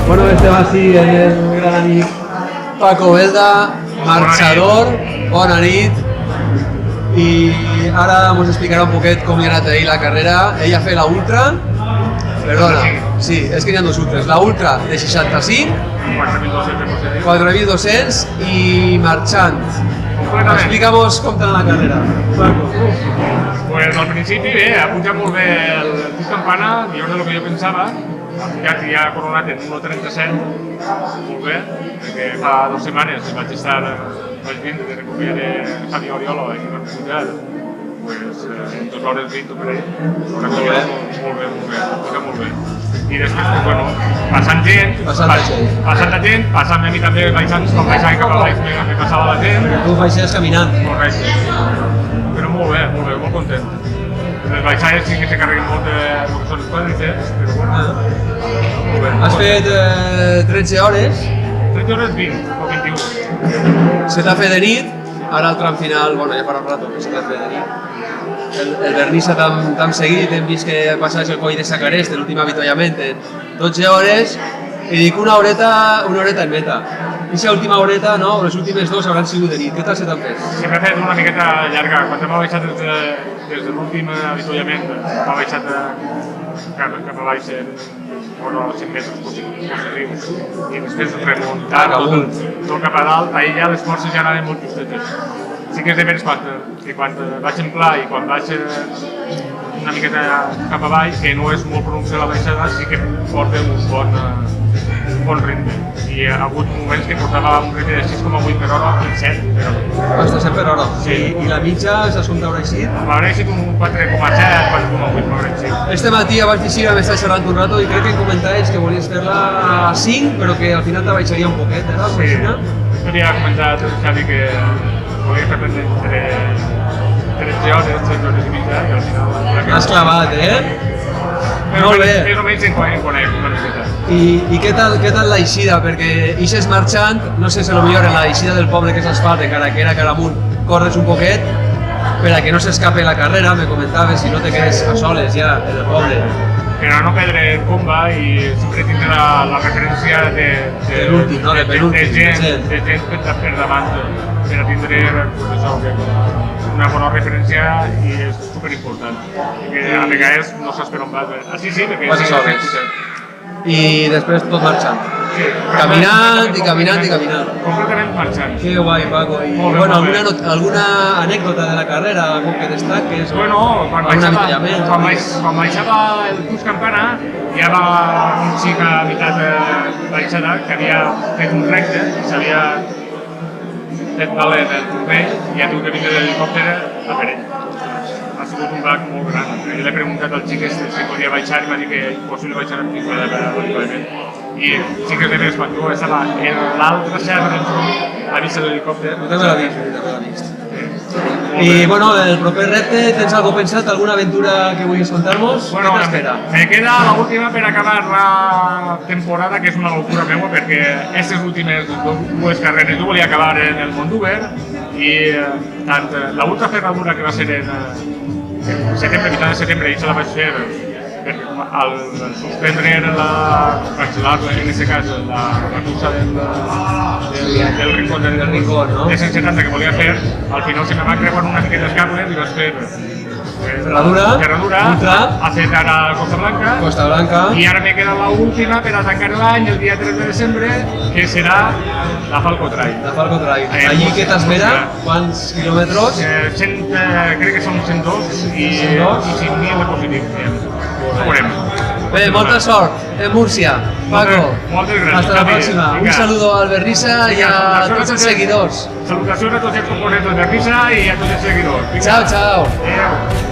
Bueno, estem així amb el gran amic Paco Belda, marxador, bona nit. I ara ens explicarà un poquet com li ha anat ahir la carrera. Ell ha fet la ultra, perdona, sí, és que n'hi ha dos ultres, la ultra de 65, 4.200 i marxant. Explica'm com t'ha anat la carrera, Paco. Pues al principi bé, ha pujat molt bé el Puig Campana, millor del que jo pensava. Ja ha coronat en 1.37, molt bé, perquè fa 2 setmanes vaig vindre de recuperar Javi Oriola i vaig pujar en 2 hores 20 per ell. Molt bé, molt bé. I després, bueno, passant la gent, passant a mi també baixant, quan baixava cap a baix me passava la gent. Tu baixes caminant. Correcte. Però molt bé, molt content. Les baixades sí que se carreguen molt de lo que són els quadríceps, però bueno. Has fet 13 hores? 13 hores 20 o 21. Se t'ha fet de nit, ara el tram final, bueno, ja farà un rato que se t'ha fet de nit. El vernissa t'hem seguit, hem vist que passaves el coll de Sacarés de l'últim avituallament en 12 hores i dic una horeta en meta. I aquesta última horeta, no, les últimes 2 hauran sigut de nit. Què tal se t'han fet? Sempre he fet una miqueta llarga. Quan m'ha baixat des de l'últim avituallament, m'ha baixat cap a baix als 100 metres positius i després remuntant tot cap a dalt, ahir ja les forces ja anaven molt justetes. Sí que és de veres que quan vaig en pla i quan vaig una miqueta cap avall, que no és molt pronunciada la baixada, sí que porta un bon ritme. I ha hagut moments que portava un ritme de 6,8 per hora i 7 per hora. Està 7 per hora? Sí. I la mitja, saps com t'haurà eixit? M'haurà eixit un 4,7, 4,8 m'haurà eixit. Este matí abans d'eixir vam estar xerrant un rato i crec que em comentaves que volies fer-la a 5, però que al final t'abaixaria un poquet, eh? Sí, jo li ha comentat el Xavi que volia fer entre 13 hores i mitja i al final... L'has clavat, eh? Molt bé. Més o menys en conec una miqueta. I què tal l'eixida? Perquè ixes marxant, no sé si potser en l'eixida del poble que és asfalt, de Caraquera, Caramunt, corres un poquet per a que no s'escape la carrera, me comentaves, si no te quedes a soles ja en el poble. Per a no perdre comba i sempre tindre la referència de l'últim, no? De penúltim. De gent per davant, per a tindre una bona referència i és superimportant. I a vegades no saps per on vas. Així sí, perquè... Vas a soles. I després tot marxant. Caminant i caminant i caminant. Completament marxant. Que guai, Paco. I bueno, alguna anècdota de la carrera, algú que destaques? Bueno, quan baixava el Puig Campana, hi havia un xic a meitat baixada que havia fet un recte i s'havia fet valer el turmell i ha tingut que vindre l'helicòpter a per ell. Ha sigut un bac molt gran. Jo l'he preguntat al xic si podia baixar i m'ha dit que és impossible baixar amb l'helicòpter. I sí que és de veres, quan tu estava en l'altra serra del sud, ha vist l'helicòpter. No també l'ha vist. I bueno, el proper repte, tens alguna pensat, alguna aventura que vulguis contar-nos? Què t'espera? Me queda l'última per acabar la temporada, que és una locura meua, perquè aquestes últimes 2 carreres jo volia acabar en el Mondúber i tant l'ultra ferradura que va ser en setembre, mitjà de setembre, i se la vaig fer al suspendre cancel·lar en aquest cas la cursa del Rincón de 170 que volia fer, al final se me va creuar una miqueta els cables i vaig fer Ferradura, ha fet ara Costa Blanca i ara me queda l'última per a tancar l'any el dia 3 de desembre, que serà la Falco Trail. Allí què t'espera? Quants quilòmetres? Crec que són 102 i 5.000 de positius. Ho veurem. Bé, molta sort en Múrcia, Paco. Moltes gràcies. Hasta la próxima. Un saludo al Vernissa i a tots els seguidors. Salutacions a tots els components del Vernissa i a tots els seguidors. Chao, chao. Adéu.